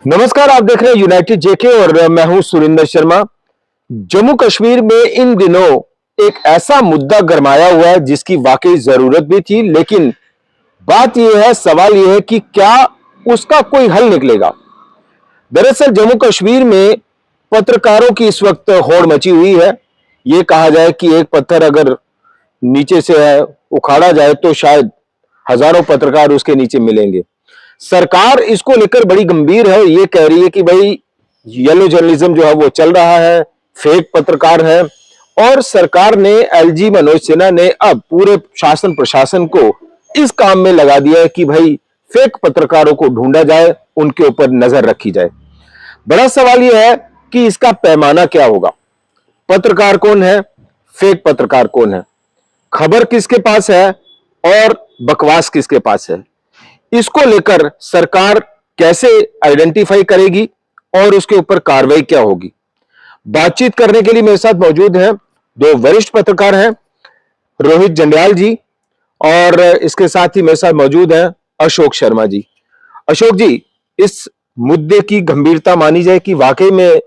नमस्कार, आप देख रहे हैं यूनाइटेड जेके और मैं हूं सुरिंदर शर्मा। जम्मू कश्मीर में इन दिनों एक ऐसा मुद्दा गरमाया हुआ है जिसकी वाकई जरूरत भी थी, लेकिन बात यह है, सवाल यह है कि क्या उसका कोई हल निकलेगा। दरअसल जम्मू कश्मीर में पत्रकारों की इस वक्त होड़ मची हुई है। यह कहा जाए कि एक पत्थर अगर नीचे से है उखाड़ा जाए तो शायद हजारों पत्रकार उसके नीचे मिलेंगे। सरकार इसको लेकर बड़ी गंभीर है, ये कह रही है कि भाई येलो जर्नलिज्म जो है वो चल रहा है, फेक पत्रकार है। और सरकार ने, एलजी मनोज सिन्हा ने अब पूरे शासन प्रशासन को इस काम में लगा दिया है कि भाई फेक पत्रकारों को ढूंढा जाए, उनके ऊपर नजर रखी जाए। बड़ा सवाल यह है कि इसका पैमाना क्या होगा। पत्रकार कौन है, फेक पत्रकार कौन है, खबर किसके पास है और बकवास किसके पास है, इसको लेकर सरकार कैसे आइडेंटिफाई करेगी और उसके ऊपर कार्रवाई क्या होगी। बातचीत करने के लिए मेरे साथ मौजूद हैं दो वरिष्ठ पत्रकार हैं, रोहित जंडियाल जी, और इसके साथ ही मेरे साथ मौजूद हैं अशोक शर्मा जी। अशोक जी, इस मुद्दे की गंभीरता मानी जाए कि वाकई में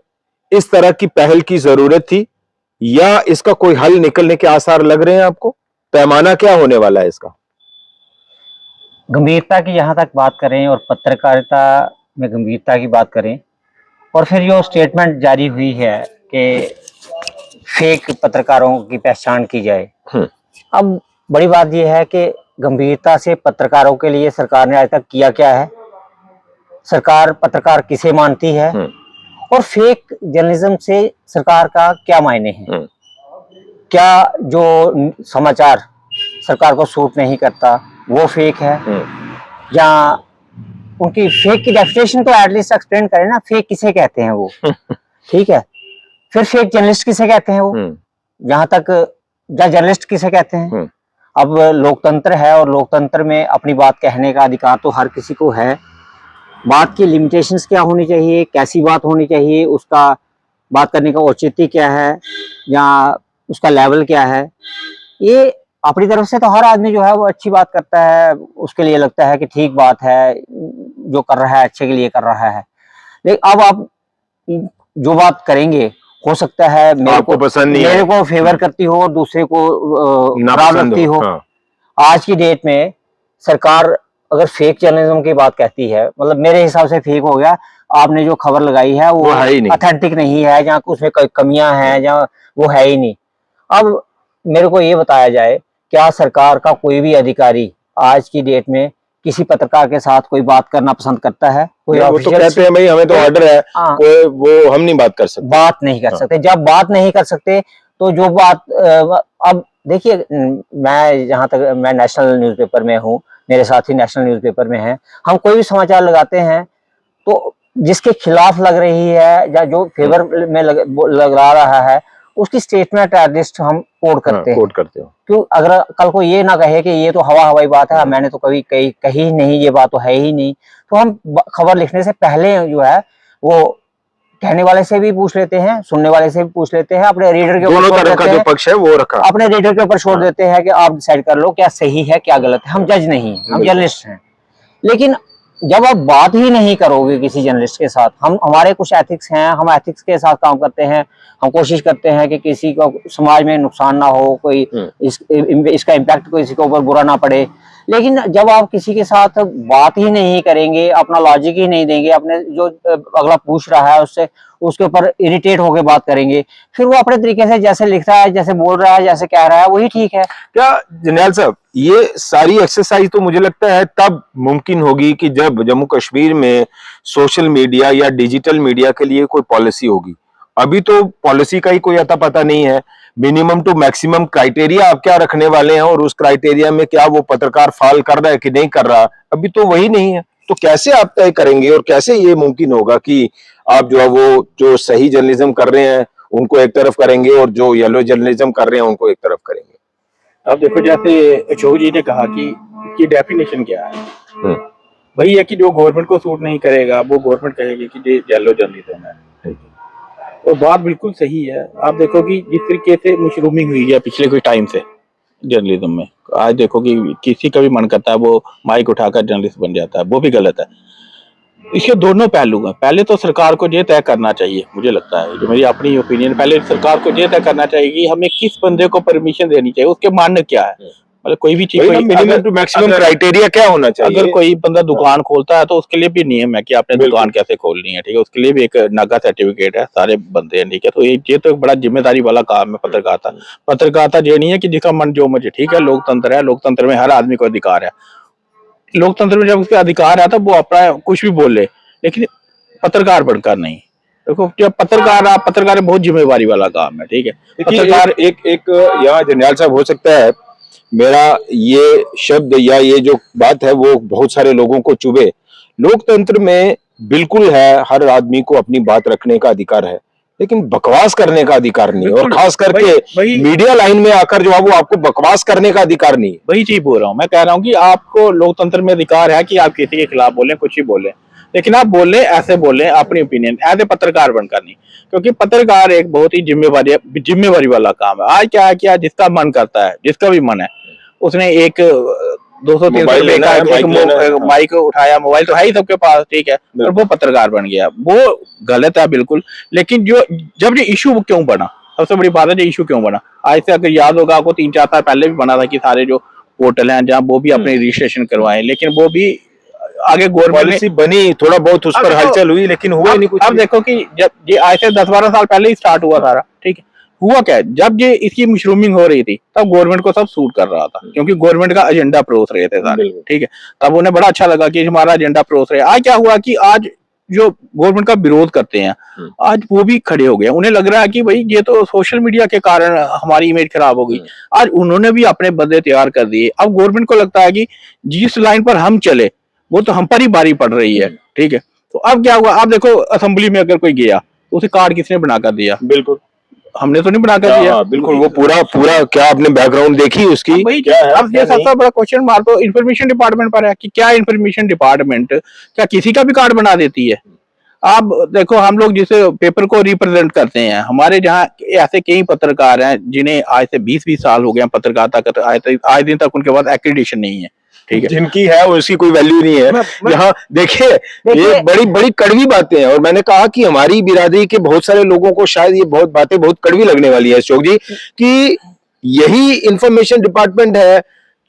इस तरह की पहल की जरूरत थी या इसका कोई हल निकलने के आसार लग रहे हैं आपको? पैमाना क्या होने वाला है इसका? गंभीरता की जहाँ तक बात करें और पत्रकारिता में गंभीरता की बात करें, और फिर जो स्टेटमेंट जारी हुई है कि फेक पत्रकारों की पहचान की जाए। अब बड़ी बात यह है कि गंभीरता से पत्रकारों के लिए सरकार ने आज तक किया क्या है, सरकार पत्रकार किसे मानती है और फेक जर्नलिज्म से सरकार का क्या मायने है। क्या जो समाचार सरकार को सूट नहीं करता वो फेक है, या उनकी फेक की डेफिनेशन तो एटलीस्ट एक्सप्लेन करें ना, फेक किसे कहते हैं वो। ठीक है, फिर फेक जर्नलिस्ट किसे कहते हैं वो, जहां तक या जर्नलिस्ट किसे कहते हैं। अब लोकतंत्र है और लोकतंत्र में अपनी बात कहने का अधिकार तो हर किसी को है। बात की लिमिटेशंस क्या होनी चाहिए, कैसी बात होनी चाहिए, उसका बात करने का औचित्य क्या है या उसका लेवल क्या है, ये अपनी तरफ से तो हर आदमी जो है वो अच्छी बात करता है, उसके लिए लगता है कि ठीक बात है, जो कर रहा है अच्छे के लिए कर रहा है। लेकिन अब आप जो बात करेंगे, हो सकता है मेरे को पसंद नहीं, मेरे को फेवर करती हो और दूसरे को खराब लगती हो। हाँ। आज की डेट में सरकार अगर फेक जर्नलिज्म की बात कहती है, मतलब मेरे हिसाब से फेक हो गया। आपने जो खबर लगाई है वो ऑथेंटिक नहीं है, जहाँ उसमें कमियां हैं, जहाँ वो है ही नहीं। अब मेरे को ये बताया जाए, क्या सरकार का कोई भी अधिकारी आज की डेट में किसी पत्रकार के साथ कोई बात करना पसंद करता है? कोई वो तो कहते हैं भाई हमें तो ऑर्डर है, कोई वो हम नहीं बात कर सकते, बात नहीं कर सकते। जब बात नहीं कर सकते तो जो बात अब देखिए, मैं जहां तक मैं नेशनल न्यूज़पेपर में हूँ, मेरे साथी नेशनल न्यूज़पेपर में हैं, हम कोई भी समाचार लगाते हैं तो जिसके खिलाफ लग रही है या जो फेवर में लग रहा है उसकी स्टेटमेंट एटलीस्ट हम कोड करते हैं। क्यों, अगर कल को ये ना कहे कि ये तो हवाई बात है, मैंने तो कभी कही नहीं, ये बात तो है ही नहीं, तो हम खबर लिखने से पहले जो है वो कहने वाले से भी पूछ लेते हैं, सुनने वाले से भी पूछ लेते हैं, अपने रीडर के ऊपर जो पक्ष है वो रखा, अपने रीडर के ऊपर छोड़ देते हैं कि आप डिसाइड कर लो क्या सही है क्या गलत है। हम जज नहीं, हम जर्नलिस्ट हैं। लेकिन जब आप बात ही नहीं करोगे किसी जर्नलिस्ट के साथ, हम हमारे कुछ एथिक्स हैं, हम एथिक्स के साथ काम करते हैं, हम कोशिश करते हैं कि किसी को समाज में नुकसान ना हो, कोई इसका इम्पैक्ट किसी के ऊपर बुरा ना पड़े। लेकिन जब आप किसी के साथ बात ही नहीं करेंगे, अपना लॉजिक ही नहीं देंगे, अपने जो अगला पूछ रहा है उससे उसके ऊपर इरिटेट होकर बात करेंगे, फिर वो अपने तरीके से जैसे लिख रहा है, जैसे बोल रहा है, जैसे कह रहा है वही ठीक है। क्या जंडियाल साहब, ये सारी एक्सरसाइज तो मुझे लगता है तब मुमकिन होगी कि जब जम्मू कश्मीर में सोशल मीडिया या डिजिटल मीडिया के लिए कोई पॉलिसी होगी। अभी तो पॉलिसी का ही कोई अता पता नहीं है। मिनिमम टू मैक्सिमम क्राइटेरिया आप क्या रखने वाले हैं और उस क्राइटेरिया में क्या वो पत्रकार फॉल कर रहा है कि नहीं कर रहा, अभी तो वही नहीं है। तो कैसे आप तय करेंगे और कैसे ये मुमकिन होगा कि आप जो है वो जो सही जर्नलिज्म कर रहे हैं उनको एक तरफ करेंगे और जो येलो जर्नलिज्म कर रहे हैं उनको एक तरफ करेंगे? अब देखो, जैसे अशोक जी ने कहा कि डेफिनेशन क्या है, वही है कि जो गवर्नमेंट को सूट नहीं करेगा वो गवर्नमेंट कहेगी कि ये येलो जर्नलिज्म है। और बात बिल्कुल सही है। आप देखो कि जिस तरीके से मशरूमी हुई है पिछले कुछ टाइम से जर्नलिज्म में, आज देखो कि किसी का भी मन करता है वो माइक उठाकर जर्नलिस्ट बन जाता है, वो भी गलत है। इसके दोनों पहलू हैं। पहले तो सरकार को ये तय करना चाहिए, मुझे लगता है, जो मेरी अपनी ओपिनियन, पहले सरकार को ये तय करना चाहिए कि हमें किस बंदे को परमिशन देनी चाहिए, उसके मानने क्या है। मतलब कोई भी चीज, मिनिमम टू मैक्सिमम क्राइटेरिया क्या होना चाहिए। अगर कोई बंदा दुकान खोलता है तो उसके लिए भी नियम है कि आपने दुकान कैसे खोलनी है, ठीक है, उसके लिए भी एक नागा सर्टिफिकेट है, सारे बनते हैं, ठीक है। तो ये तो एक बड़ा जिम्मेदारी वाला काम है पत्रकारिता। पत्रकारिता ये नहीं है कि जिसका मन जो मुझे, ठीक है, लोकतंत्र है, लोकतंत्र में हर आदमी को अधिकार है। लोकतंत्र में जब उसके अधिकार है तब वो अपना कुछ भी बोले, लेकिन पत्रकार बनकर नहीं। देखो, जब पत्रकार बहुत जिम्मेवारी वाला काम है, ठीक है। पत्रकार एक यहाँ जरनैल साहब, हो सकता है मेरा ये शब्द या ये जो बात है वो बहुत सारे लोगों को चुभे। लोकतंत्र में बिल्कुल है, हर आदमी को अपनी बात रखने का अधिकार है, लेकिन बकवास करने का अधिकार नहीं, और खास करके मीडिया लाइन में आकर जो है वो आपको बकवास करने का अधिकार नहीं। वही चीज बोल रहा हूँ, मैं कह रहा हूँ कि आपको लोकतंत्र में अधिकार है कि आप किसी के खिलाफ बोलें, कुछ ही बोलें, लेकिन आप बोले ऐसे बोले अपनी ओपिनियन एज ए पत्रकार बनकर नहीं। क्योंकि पत्रकार एक बहुत ही जिम्मेवारी वाला काम है। आज क्या है, क्या जिसका मन करता है, जिसका भी मन है, उसने एक 200-300 रुपए का एक माइक उठाया, मोबाइल तो है ही सबके पास, ठीक है, और वो पत्रकार बन गया। वो गलत है बिल्कुल। लेकिन जब ये इशू क्यों बना, सबसे बड़ी बात है ये इशू क्यों बना। आज से अगर याद होगा आपको 3-4 साल पहले भी बना था कि सारे जो पोर्टल हैं जहाँ वो भी अपने रजिस्ट्रेशन करवाएं, लेकिन वो भी आगे गवर्नमेंट पॉलिसी बनी, थोड़ा बहुत उस पर हलचल हुई, लेकिन हुआ ही नहीं कुछ। अब देखो कि जब ये आज से 10-12 साल पहले ही स्टार्ट हुआ सारा, ठीक है, हुआ क्या है, जब ये इसकी मशरूमिंग हो रही थी तब गवर्नमेंट को सब सूट कर रहा था, क्योंकि गवर्नमेंट का एजेंडा परोस रहे थे सारे, ठीक है। तब उन्हें बड़ा अच्छा लगा कि हमारा एजेंडा परोस रहे। आज क्या हुआ कि आज जो गवर्नमेंट का विरोध करते हैं, आज वो भी खड़े हो गए। उन्हें लग रहा है कि भाई ये तो सोशल मीडिया के कारण हमारी इमेज खराब हो गई। आज उन्होंने भी अपने बंदे तैयार कर दिए। अब गवर्नमेंट को लगता है कि जिस लाइन पर हम चले वो तो हम पर ही बारी पड़ रही है, ठीक है। तो अब क्या हुआ, आप देखो असेंबली में अगर कोई गया तो उसे कार्ड किसने बनाकर दिया? बिल्कुल हमने तो नहीं बनाकर दिया। बिल्कुल, वो पूरा क्या आपने बैकग्राउंड देखी उसकी? वही क्या है, अब ये सबसे बड़ा क्वेश्चन मार्क तो इंफॉर्मेशन डिपार्टमेंट पर है कि क्या इंफॉर्मेशन डिपार्टमेंट क्या किसी का भी कार्ड बना देती है? आप देखो, हम लोग जिसे पेपर को रिप्रेजेंट करते हैं, हमारे जहाँ ऐसे कई पत्रकार हैं जिन्हें आज से 20-20 साल हो गए पत्रकारिता करते, आज दिन तक उनके पास एक्रेडिटेशन नहीं है, ठीक है। जिनकी है उसकी कोई वैल्यू नहीं है। यहाँ देखिए, ये बड़ी बड़ी कड़वी बातें हैं, और मैंने कहा कि हमारी बिरादरी के बहुत सारे लोगों को शायद ये बातें बहुत कड़वी लगने वाली है अशोक जी, कि यही इंफॉर्मेशन डिपार्टमेंट है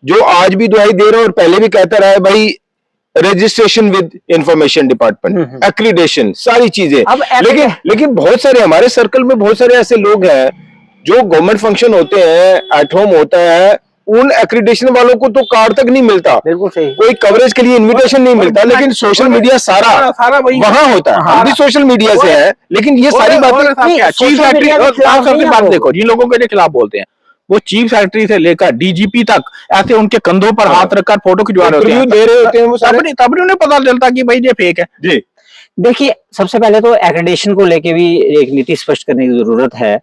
जो आज भी दुहाई दे रहा है और पहले भी कहता रहा है, भाई registration with information department, accreditation, सारी चीजें। लेकिन बहुत सारे हमारे सर्कल में बहुत सारे ऐसे लोग हैं जो गवर्नमेंट फंक्शन होते हैं, एट होम होता है, उन एक्रीडेशन वालों को तो कार्ड तक नहीं मिलता, बिल्कुल सही, कोई कवरेज के लिए इनविटेशन नहीं मिलता, लेकिन सोशल मीडिया सारा वहां होता है। हम भी सोशल मीडिया से है, लेकिन ये सारी बातें चीफ सेक्रेटरी बात देखो, जिन लोगों के खिलाफ बोलते हैं, वो चीफ सेक्रेटरी से लेकर डीजीपी तक ऐसे उनके कंधों पर हाथ रखकर फोटो खिंचवा रहे होते हैं, वो सारे, तब उन्हें पता चलता कि भाई ये फेक है जी। देखिए, सबसे पहले तो एक्रेडिटेशन को लेके भी एक नीति स्पष्ट करने की जरूरत है।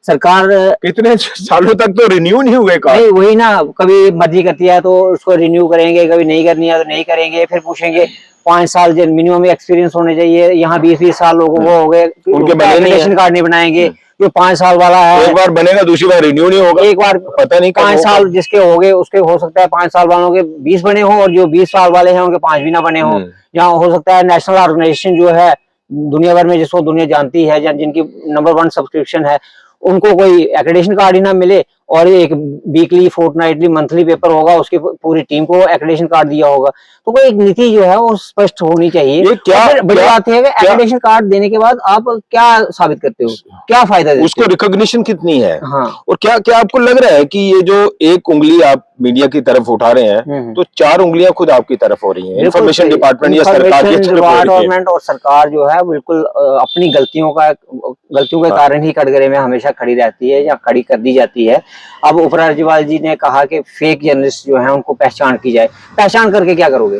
सरकार इतने सालों तक तो रिन्यू नहीं हुए कार्ड। नहीं, वही ना, कभी मर्जी करती है तो उसको रिन्यू करेंगे, कभी नहीं करनी है तो नहीं करेंगे, फिर पूछेंगे 5 साल मिनिमम एक्सपीरियंस होने चाहिए। यहाँ 20-20 साल लोगों को हो गए, उनके एक्रेडिटेशन कार्ड नहीं बनाएंगे। जो 5 साल वाला है, एक बार बनेगा, दूसरी बार रिन्यू नहीं होगा, एक बार पता नहीं 5 साल जिसके हो गए उसके हो सकता है 5 साल वालों के 20 बने हो, और जो 20 साल वाले हैं उनके 5 भी ना बने हो। यहाँ हो सकता है नेशनल ऑर्गेनाइजेशन जो है दुनिया भर में, जिसको दुनिया जानती है, जिनकी नंबर 1 सब्सक्रिप्शन है, उनको कोई एक्रेडिटेशन कार्ड ही ना मिले, और एक वीकली, फोर्टनाइटली, मंथली पेपर होगा, उसकी पूरी टीम को एक्रेडिटेशन कार्ड दिया होगा। तो कोई एक नीति जो है वो स्पष्ट होनी चाहिए। ये क्या बड़ी बात है कि एक्रेडिटेशन कार्ड देने के बाद आप क्या साबित करते हो, क्या फायदा देते हो, उसको रिकॉग्निशन कितनी है? हाँ। और क्या आपको लग रहा है कि ये जो एक उंगली आप मीडिया की तरफ उठा रहे हैं, तो 4 उंगलियां खुद आपकी तरफ हो रही हैं, इंफॉर्मेशन डिपार्टमेंट या सरकार की डिपार्टमेंट, और सरकार जो है बिल्कुल अपनी गलतियों के कारण ही कटघरे में हमेशा खड़ी रहती है या खड़ी कर दी जाती है। अब उपराज्यपाल जी ने कहा कि फेक जर्नलिस्ट जो है उनको पहचान की जाए। पहचान करके क्या करोगे?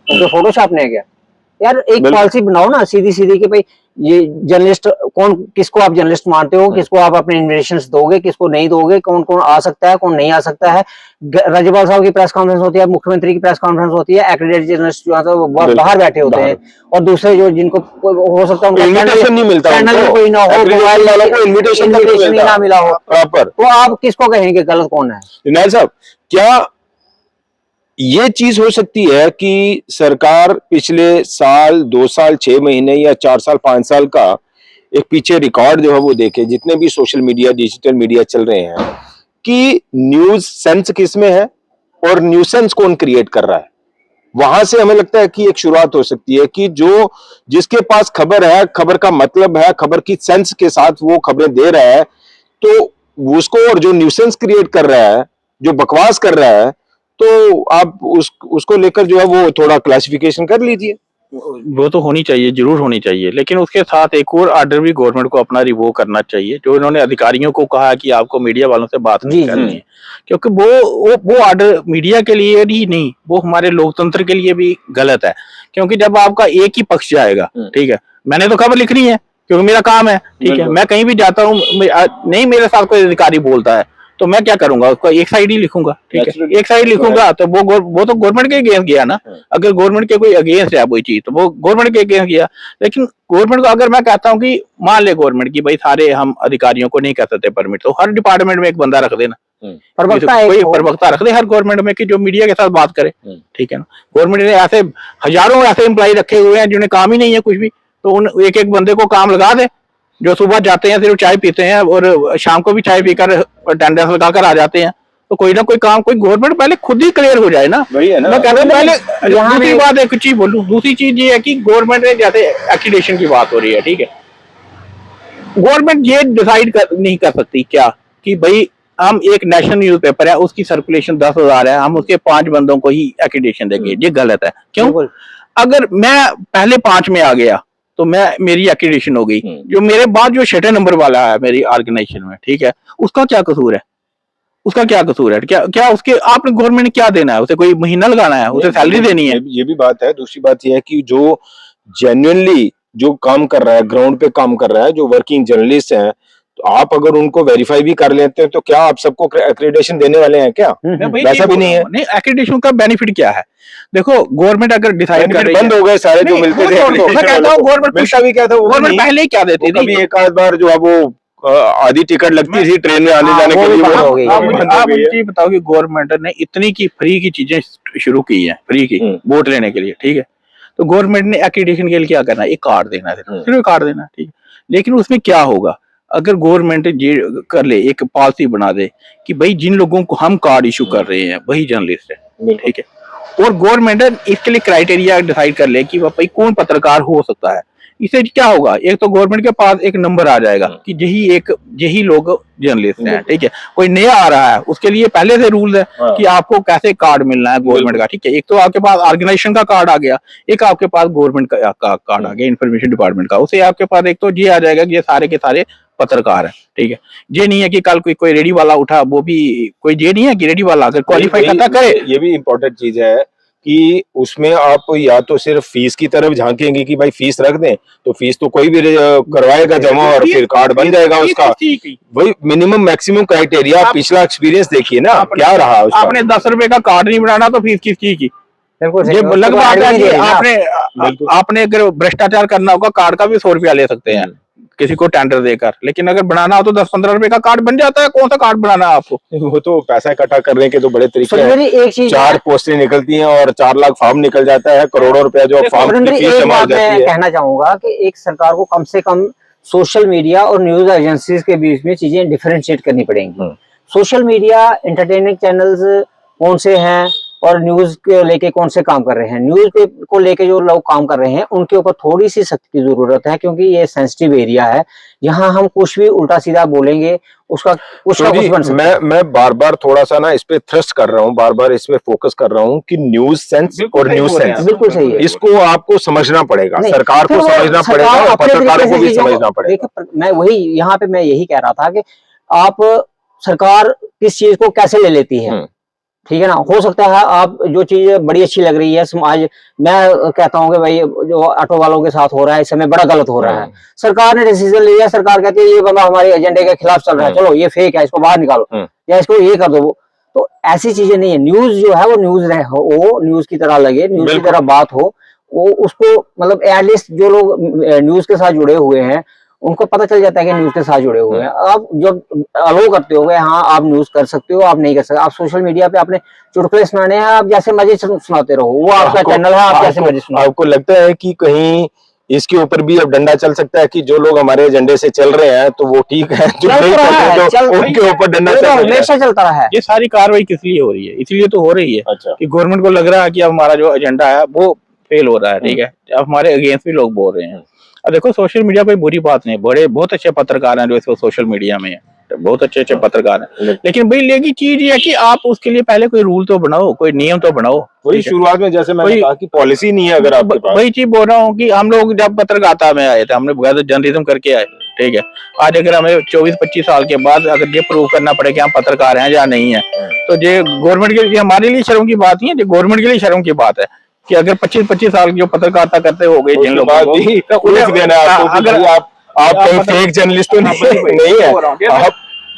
उनको फोटो छापने है क्या? यार एक पॉलिसी बनाओ ना सीधी कि भाई ये जर्नलिस्ट कौन, किसको आप जर्नलिस्ट मानते हो, किसको आप अपने इन्विटेशंस दोगे, किसको नहीं दोगे, कौन कौन आ सकता है, कौन नहीं आ सकता है। राज्यपाल साहब की प्रेस कॉन्फ्रेंस होती है, मुख्यमंत्री की प्रेस कॉन्फ्रेंस होती है, एक्रेडिटेड जर्नलिस्ट जो है तो बाहर बैठे होते हैं, और दूसरे जो जिनको हो सकता है इन्विटेशन नहीं मिलता, कोई ना हो, मोबाइल वालों को इन्विटेशन ना मिला हो, प्रॉपर, तो आप किसको कहेंगे गलत कौन है? जरनैल साहब, क्या ये चीज हो सकती है कि सरकार पिछले साल, 2 साल, 6 महीने या 4 साल, 5 साल का एक पीछे रिकॉर्ड जो है वो देखे, जितने भी सोशल मीडिया, डिजिटल मीडिया चल रहे हैं, कि न्यूज सेंस किस में है और न्यूसेंस कौन क्रिएट कर रहा है। वहां से हमें लगता है कि एक शुरुआत हो सकती है कि जो जिसके पास खबर है, खबर का मतलब है, खबर की सेंस के साथ वो खबरें दे रहा है, तो उसको, और जो न्यूसेंस क्रिएट कर रहा है, जो बकवास कर रहा है, तो आप उसको लेकर जो है वो थोड़ा क्लासिफिकेशन कर लीजिए। वो तो होनी चाहिए, जरूर होनी चाहिए, लेकिन उसके साथ एक और आर्डर भी गवर्नमेंट को अपना रिवो करना चाहिए, जो इन्होंने अधिकारियों को कहा कि आपको मीडिया वालों से बात नहीं करनी है, क्योंकि वो आर्डर मीडिया के लिए ही नहीं, वो हमारे लोकतंत्र के लिए भी गलत है। क्योंकि जब आपका एक ही पक्ष जाएगा, ठीक है, मैंने तो खबर लिखनी है क्योंकि मेरा काम है, ठीक है, मैं कहीं भी जाता हूँ, नहीं मेरे साथ कोई अधिकारी बोलता है तो मैं क्या करूंगा, उसका एक साइड ही लिखूंगा, ठीक है, एक साइड लिखूंगा तो वो तो गवर्नमेंट के अगेंस्ट गया ना। अगर गवर्नमेंट के कोई अगेंस्ट है कोई चीज तो वो गवर्नमेंट के अगेंस्ट गया। लेकिन गवर्नमेंट को अगर मैं कहता हूँ कि मान ले गवर्नमेंट की भाई सारे हम अधिकारियों को नहीं कर सकते परमिट, तो हर डिपार्टमेंट में एक बंदा रख देना, कोई प्रवक्ता रख दे हर गवर्नमेंट में कि जो मीडिया के साथ बात करे, ठीक है ना। गवर्नमेंट ने ऐसे हजारों ऐसे एम्प्लॉय रखे हुए हैं जिन्हें काम ही नहीं है कुछ भी, तो उन एक एक बंदे को काम लगा दे, जो सुबह जाते हैं सिर्फ चाय पीते हैं और शाम को भी चाय पीकर अटेंडेंस लगाकर आ जाते हैं। तो कोई ना कोई काम कोई गवर्नमेंट पहले खुद ही क्लियर हो जाए ना। वही है ना, मैं कह रहा हूं पहले। दूसरी बात एक चीज बोलूं, दूसरी चीज ये है कि गवर्नमेंट ने जैसे एक्रीडेशन की बात हो रही है, ठीक है, गवर्नमेंट ये डिसाइड नहीं कर सकती क्या कि भाई हम एक नेशनल न्यूज़पेपर है, उसकी सर्कुलेशन 10,000 है, हम उसके 5 बंदों को ही एक्रीडेशन देंगे, ये गलत है। क्यों? अगर मैं पहले 5 में आ गया तो मेरी एक्रीडेशन हो गई, जो मेरे बाद जो 6 नंबर वाला है मेरी ऑर्गेनाइजेशन में, ठीक है, उसका क्या कसूर है? उसका क्या कसूर है? क्या उसके आपने गवर्नमेंट ने क्या देना है उसे? कोई महीना लगाना है उसे? सैलरी देनी है? ये भी बात है। दूसरी बात ये है कि जो जेन्युइनली जो काम कर रहा है, ग्राउंड पे काम कर रहा है, जो वर्किंग जर्नलिस्ट हैं, तो आप अगर उनको वेरीफाई भी कर लेते हैं तो क्या आप सबको एक्रेडिटेशन देने वाले हैं क्या? वैसा भी नहीं है। नहीं, एक्रेडिटेशन का बेनिफिट क्या है? देखो गवर्नमेंट अगर डिसाइड कर रही है, बंद हो गए सारे जो मिलते थे। मैं कहता हूँ गवर्नमेंट मिलता भी क्या था, गवर्नमेंट पहले ही क्या देती थी? कभी एक आध बार जो है वो आधी टिकट लगती थी ट्रेन में आने जाने के लिए। आप मुझे बताओ कि गवर्नमेंट ने इतनी की फ्री की चीजें शुरू की हैं, फ्री की वोट लेने के लिए, ठीक है, तो गवर्नमेंट ने एक्रीडिटेशन के लिए क्या करना है? एक कार्ड देना है, सिर्फ कार्ड देना, ठीक है। लेकिन उसमें क्या होगा अगर गवर्नमेंट ये कर ले, एक पॉलिसी बना दे कि भाई जिन लोगों को हम कार्ड इशू कर रहे हैं वही जर्नलिस्ट है, ठीक है, और गवर्नमेंट इसके लिए क्राइटेरिया डिसाइड कर ले कि भाई कौन पत्रकार हो सकता है। इससे क्या होगा, एक तो गवर्नमेंट के पास एक नंबर आ जाएगा कि यही लोग जर्नलिस्ट हैं, ठीक है। कोई नया आ रहा है उसके लिए पहले से रूल है कि आपको कैसे कार्ड मिलना है गवर्नमेंट का, ठीक है। एक तो आपके पास ऑर्गेनाइजेशन का कार्ड आ गया, एक आपके पास गवर्नमेंट का कार्ड आ गया, इंफॉर्मेशन डिपार्टमेंट का। उससे आपके पास एक तो ये आ जाएगा कि ये सारे के सारे पत्रकार है, ठीक है। ये नहीं है कि कल कोई रेडी वाला उठा, वो भी कोई ये नहीं है कि रेडी वाला अगर क्वालिफाई करता करे। ये भी इंपॉर्टेंट चीज है कि उसमें आप या तो सिर्फ फीस की तरफ झांकेंगे कि भाई फीस रख दें, तो फीस तो कोई भी करवाएगा जमा और फिर कार्ड बन जाएगा उसका। वही मिनिमम मैक्सिमम क्राइटेरिया। पिछला एक्सपीरियंस देखिए ना क्या रहा उसका। आपने 10 रुपए का कार्ड नहीं बनाना तो फीस किस चीज की? ये लग बात है कि आपने अगर भ्रष्टाचार करना होगा कार्ड का भी 100 रुपया ले सकते हैं किसी को टेंडर देकर, लेकिन अगर बनाना हो तो 10-15 रुपए का कार्ड बन जाता है। कौन सा कार्ड बनाना है आपको? वो तो पैसा इकट्ठा करने के तो बड़े तरीके हैं। 4 पोस्टें निकलती हैं और 4 लाख फॉर्म निकल जाता है, करोड़ों रुपया जो फॉर्म की फीस जमा हो जाती है। कहना चाहूंगा कि एक सरकार को कम से कम सोशल मीडिया और न्यूज एजेंसीज के बीच में चीजें डिफरेंशिएट करनी पड़ेंगी। सोशल मीडिया एंटरटेनमेंट चैनल्स कौन से हैं और न्यूज को लेके कौन से काम कर रहे हैं, न्यूज को लेके जो लोग काम कर रहे हैं उनके ऊपर थोड़ी सी सख्ती की जरूरत है, क्योंकि ये सेंसिटिव एरिया है। यहाँ हम कुछ भी उल्टा सीधा बोलेंगे उसका कुछ बन सकता है। मैं बार बार थोड़ा सा ना इस पे थ्रस्ट कर रहा हूँ, बार बार इस पे फोकस कर रहा हूँ कि न्यूज सेंस और न्यूज सेंस बिल्कुल सही है। इसको आपको समझना पड़ेगा, सरकार को समझना पड़ेगा और पत्रकारों को भी समझना पड़ेगा। मैं वही यहाँ पे मैं यही कह रहा था कि आप सरकार किस चीज को कैसे ले लेती है, ठीक है ना। हो सकता है आप जो चीज बड़ी अच्छी लग रही है समाज, मैं कहता हूँ कि भाई जो ऑटो वालों के साथ हो रहा है इस समय बड़ा गलत हो रहा है, सरकार ने डिसीजन लिया, सरकार कहती है ये बंदा हमारे एजेंडे के खिलाफ चल रहा है, चलो ये फेक है, इसको बाहर निकालो या इसको ये कर दो। तो ऐसी चीजें नहीं है। न्यूज जो है वो न्यूज रहे, वो न्यूज की तरह लगे, न्यूज की तरह बात हो, वो उसको मतलब एटलीस्ट जो लोग न्यूज के साथ जुड़े हुए हैं उनको पता चल जाता है कि न्यूज के साथ जुड़े हुए हैं। आप जब अलो करते हो हाँ आप न्यूज कर सकते हो, आप नहीं कर सकते, आप सोशल मीडिया पे आपने चुटकुले सुनाने हैं, आप जैसे मर्जी सुनाते रहो, वो आपका चैनल है, आप जैसे मर्जी सुनाओ। आपको लगता है कि कहीं इसके ऊपर भी अब डंडा चल सकता है कि जो लोग हमारे एजेंडे से चल रहे हैं तो वो ठीक है, जो नहीं कर रहे हैं तो उनके ऊपर डंडा चल रहा है? हमेशा चलता रहा है। ये सारी कार्रवाई किस लिए हो रही है? इसलिए तो हो रही है अच्छा। कि गवर्नमेंट को लग रहा है कि अब हमारा जो एजेंडा है वो फेल हो रहा है, ठीक है, अब हमारे अगेंस्ट भी लोग बोल रहे हैं। अब देखो सोशल मीडिया कोई बुरी बात नहीं, बड़े बहुत अच्छे पत्रकार हैं जो इसको सोशल मीडिया में है, बहुत अच्छे अच्छे पत्रकार हैं, लेकिन भाई लेकिन चीज ये है कि आप उसके लिए पहले कोई रूल तो बनाओ, कोई नियम तो बनाओ। वही शुरुआत में जैसे मैंने कहा कि पॉलिसी नहीं है अगर आपके पास। वही चीज बोल रहा हूँ कि हम लोग जब पत्रकारिता में आए थे, हमने बगैर जर्नलिज्म करके आए, ठीक है, आज अगर हमें 24-25 साल के बाद अगर ये प्रूव करना पड़े कि हम पत्रकार हैं या नहीं है, तो ये गवर्नमेंट के लिए, हमारे लिए शर्म की बात नहीं है, ये गवर्नमेंट के लिए शर्म की बात है कि अगर 25-25 साल की जो पत्रकारिता करते हो गए जिन लोगों को, अगर आप फेक जर्नलिस्ट तो नहीं है,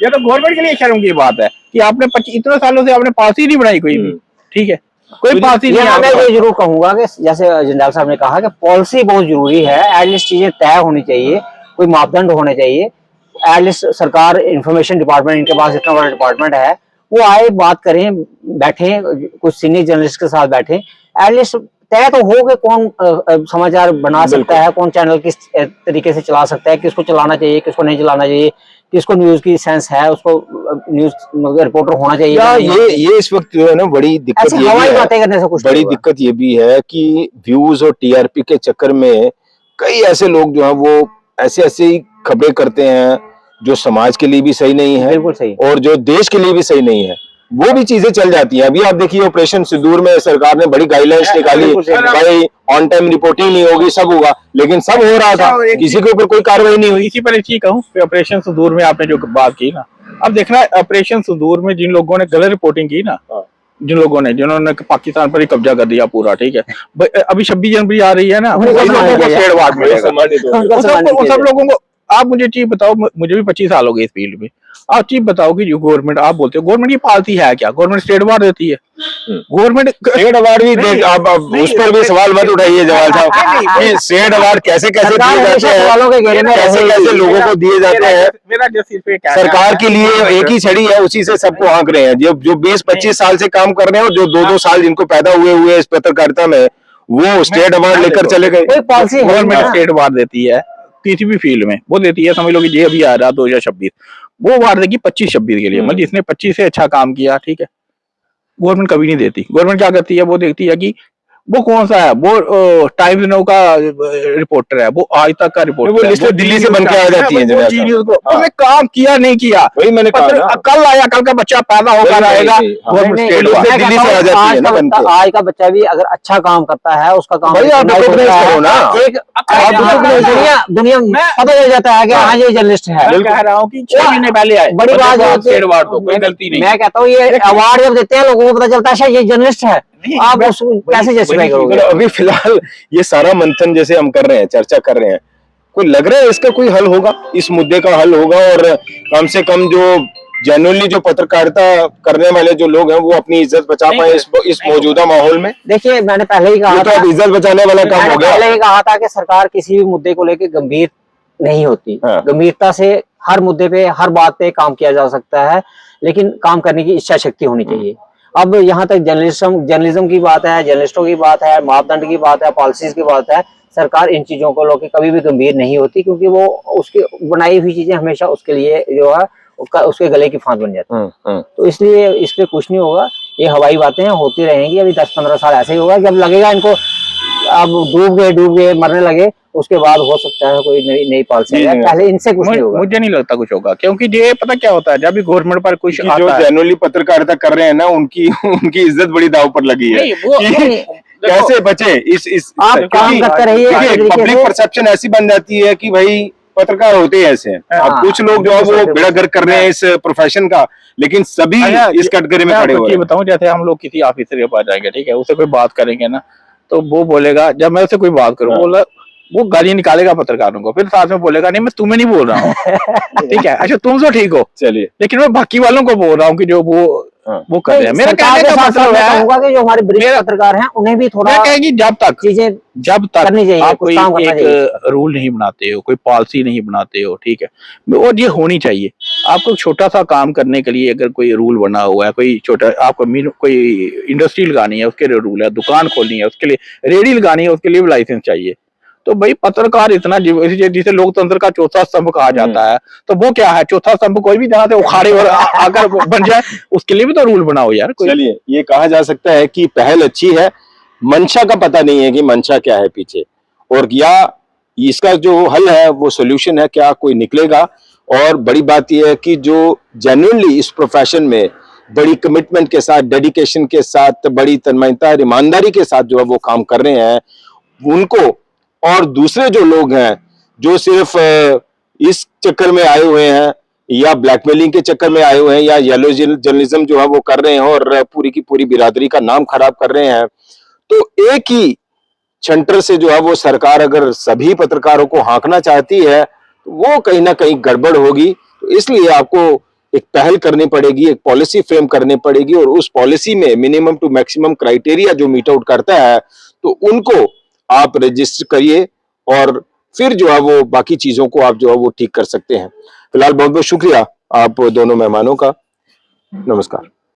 ये तो गवर्नमेंट के लिए शर्म की बात है कि आपने इतने सालों से आपने पॉलिसी नहीं बनाई कोई भी, ठीक है, कोई पॉलिसी नहीं। मैं ये जरूर कहूंगा कि जैसे जंडाल साहब ने कहा कि पॉलिसी बहुत जरूरी है, एटलीस्ट चीजें तय होनी चाहिए, कोई मापदंड होने चाहिए। एटलीस्ट सरकार, इंफॉर्मेशन डिपार्टमेंट, इनके पास इतना बड़ा डिपार्टमेंट है, वो आए बात करें, बैठे कुछ सीनियर जर्नलिस्ट के साथ बैठे, एटलीस्ट तय तो हो कि कौन समाचार बना सकता है, कौन चैनल किस तरीके से चला सकता है, किसको चलाना चाहिए, किसको नहीं चलाना चाहिए, किसको न्यूज की सेंस है, उसको न्यूज रिपोर्टर होना चाहिए। या ये इस वक्त जो है ना बड़ी दिक्कत ये हवाई बातें करने से कुछ बड़ी दिक्कत ये भी है कि व्यूज और टीआरपी के चक्कर में कई ऐसे लोग जो है वो ऐसे ऐसे ही खबरें करते हैं जो समाज के लिए भी सही नहीं है, बिल्कुल सही, और जो देश के लिए भी सही नहीं है, वो भी चीजें चल जाती हैं। अभी आप देखिए ऑपरेशन सिंदूर में सरकार ने बड़ी गाइडलाइंस निकाली, भाई ऑन टाइम रिपोर्टिंग नहीं होगी, सब होगा, लेकिन सब हो रहा था, किसी के ऊपर कोई कार्रवाई नहीं हुई। इसी पर एक चीज कहूँ, ऑपरेशन सिंदूर में आपने जो बात की ना, अब देखना ऑपरेशन सिंदूर में जिन लोगों ने गलत रिपोर्टिंग की ना, जिन लोगों ने जिन्होंने पाकिस्तान पर ही कब्जा कर दिया पूरा, ठीक है, अभी 26 जनवरी आ रही है ना, सब लोगों को आप मुझे चीज बताओ, मुझे भी 25 साल हो गए इस फील्ड में, आप चीज बताओ कि जो गवर्नमेंट आप बोलते हो गवर्नमेंट की पॉलिसी है क्या? गवर्नमेंट स्टेट अवार्ड देती है, गवर्नमेंट स्टेट अवार्ड भी आप उस पर भी सवाल मत उठाइए जवाल साहब, स्टेट अवार्ड कैसे कैसे दिए जाते हैं, कैसे कैसे लोगों को दिए जाते हैं। मेरा जो सिर्फ सरकार के लिए एक ही छड़ी है, उसी से सबको हाँक रहे हैं, जो 20-25 साल से काम कर रहे हैं और जो 2-2 साल जिनको पैदा हुए इस पत्रकारिता में, वो स्टेट अवार्ड लेकर चले गए। कोई पॉलिसी गवर्नमेंट स्टेट अवार्ड देती है किसी भी फील्ड में, वो देती है, समझ लो कि ये अभी आ रहा 2026, वो अवार्ड देगी 25-26 के लिए, मतलब जिसने 25 से अच्छा काम किया, ठीक है, गवर्नमेंट कभी नहीं देती। गवर्नमेंट क्या करती है, वो देखती है कि वो कौन सा है, वो टाइम्स नाउ का रिपोर्टर है, वो आज तक का रिपोर्टर, वो लिस्ट दिल्ली से बन के आ जाती है, उसने काम किया नहीं किया, वही मैंने कहा, कल आया, कल का बच्चा पैदा होकर आएगा, दिल्ली से आ जाती है ना बन के। आज का बच्चा भी अगर अच्छा काम करता है, उसका काम दुनिया पता चल जाता है कि हाँ ये जर्नलिस्ट है। कह रहा हूँ कि 6 महीने पहले आए, बड़ी बात स्टेट अवार्ड तो कोई गलती नहीं। मैं कहता हूँ ये अवार्ड जब देते हैं लोगों को पता चलता है शायद ये जर्नलिस्ट है, आप उसको कैसे जस्टिफाई करोगे? अभी फिलहाल ये सारा मंथन जैसे हम कर रहे हैं, चर्चा कर रहे हैं, कोई लग रहा है इसका कोई हल होगा, इस मुद्दे का हल होगा, और कम से कम जो जेन्युइनली जो पत्रकारिता करने वाले जो लोग हैं वो अपनी इज्जत बचा पाए इस मौजूदा माहौल में? देखिए मैंने पहले ही कहा था, इज्जत बचाने वाला काम हो गया। पहले ही कहा था कि सरकार किसी भी मुद्दे को लेकर गंभीर नहीं होती, गंभीरता से हर मुद्दे पे, हर बात पे काम किया जा सकता है, लेकिन काम करने की इच्छा शक्ति होनी चाहिए। अब यहाँ तक जर्नलिज्म की बात है, जर्नलिस्टों की बात है, मापदंड की बात है, पॉलिसीज की बात है, सरकार इन चीजों को लेकर कभी भी गंभीर नहीं होती, क्योंकि वो उसकी बनाई हुई चीजें हमेशा उसके लिए जो है उसके गले की फांस बन जाती है। तो इसलिए इस पे कुछ नहीं होगा, ये हवाई बातें होती रहेंगी। अभी 10-15 साल ऐसे ही होगा, जब लगेगा इनको अब डूब गए मरने लगे, उसके बाद हो सकता है कोई नई पॉलिसी, पहले इनसे कुछ नहीं होगा। मुझे नहीं लगता कुछ होगा, क्योंकि ये पता क्या होता है, जब भी गवर्नमेंट पर कुछ जो जेन्युइनली पत्रकारिता कर रहे हैं ना, उनकी इज्जत बड़ी दांव पर लगी है। कैसे बचे इस आप काम करते रहिए, पब्लिक परसेप्शन ऐसी बन जाती है कि भाई पत्रकार होते हैं ऐसे। अब कुछ लोग जो है वो बेड़ागर कर रहे हैं इस प्रोफेशन का, लेकिन सभी इस कैटेगरी में खड़े हुए हैं। बताऊं, जैसे हम लोग किसी ऑफिसर के पास जाएंगे, ठीक है, उससे कोई बात करेंगे ना, तो वो बोलेगा, जब मैं उससे कोई बात करूँ, बोला वो गाली निकालेगा पत्रकारों को, फिर साथ में बोलेगा नहीं मैं तुम्हें नहीं बोल रहा हूँ, ठीक है, अच्छा तुम तो ठीक हो, चलिए, लेकिन मैं बाकी वालों को बोल रहा हूँ कि जो वो वो कर रहे हैं। मेरा सरकार कहने के का साथ साथ मतलब मैं है, कहूंगा कि जो हमारे वरिष्ठ मेरा- पत्रकार हैं उन्हें भी थोड़ा मैं कहेगी जब चीजें करनी चाहिए, आप कुछ कोई काम करना एक चाहिए। रूल नहीं बनाते हो, कोई पॉलिसी नहीं बनाते हो, ठीक है, और ये होनी चाहिए। आपको छोटा सा काम करने के लिए अगर कोई रूल बना हुआ है, कोई छोटा आपको कोई इंडस्ट्री लगानी है उसके लिए रूल है, दुकान खोलनी है उसके लिए, रेडी लगानी है उसके लिए भी लाइसेंस चाहिए। तो भाई पत्रकार इतना जिसे लोकतंत्र का चौथा स्तंभ कहा जाता है, तो वो क्या है, चौथा स्तंभ कोई भी जहाँ से उखाड़े और आकर बन जाए, उसके लिए भी तो रूल बनाओ यार कोई। चलिए, ये कहा जा सकता है कि पहल अच्छी है, मंशा का पता नहीं है कि मंशा क्या है पीछे, और या इसका जो हल है वो सोल्यूशन है, क्या कोई निकलेगा। और बड़ी बात यह है कि जो जेन्युइनली इस प्रोफेशन में बड़ी कमिटमेंट के साथ, डेडिकेशन के साथ, बड़ी तन्मयता और ईमानदारी के साथ जो है वो काम कर रहे हैं, उनको, और दूसरे जो लोग हैं जो सिर्फ इस चक्कर में आए हुए हैं या ब्लैकमेलिंग के चक्कर में आए हुए हैं या येलो जर्नलिज्म जो है वो कर रहे हैं और पूरी की पूरी बिरादरी का नाम खराब कर रहे हैं, तो एक ही छंटर से जो है वो सरकार अगर सभी पत्रकारों को हाँकना चाहती है तो वो कहीं ना कहीं गड़बड़ होगी। तो इसलिए आपको एक पहल करनी पड़ेगी, एक पॉलिसी फ्रेम करनी पड़ेगी, और उस पॉलिसी में मिनिमम टू मैक्सिमम क्राइटेरिया जो मीट आउट करता है तो उनको आप रजिस्टर करिए, और फिर जो है वो बाकी चीजों को आप जो है वो ठीक कर सकते हैं। फिलहाल बहुत बहुत शुक्रिया आप दोनों मेहमानों का। नमस्कार।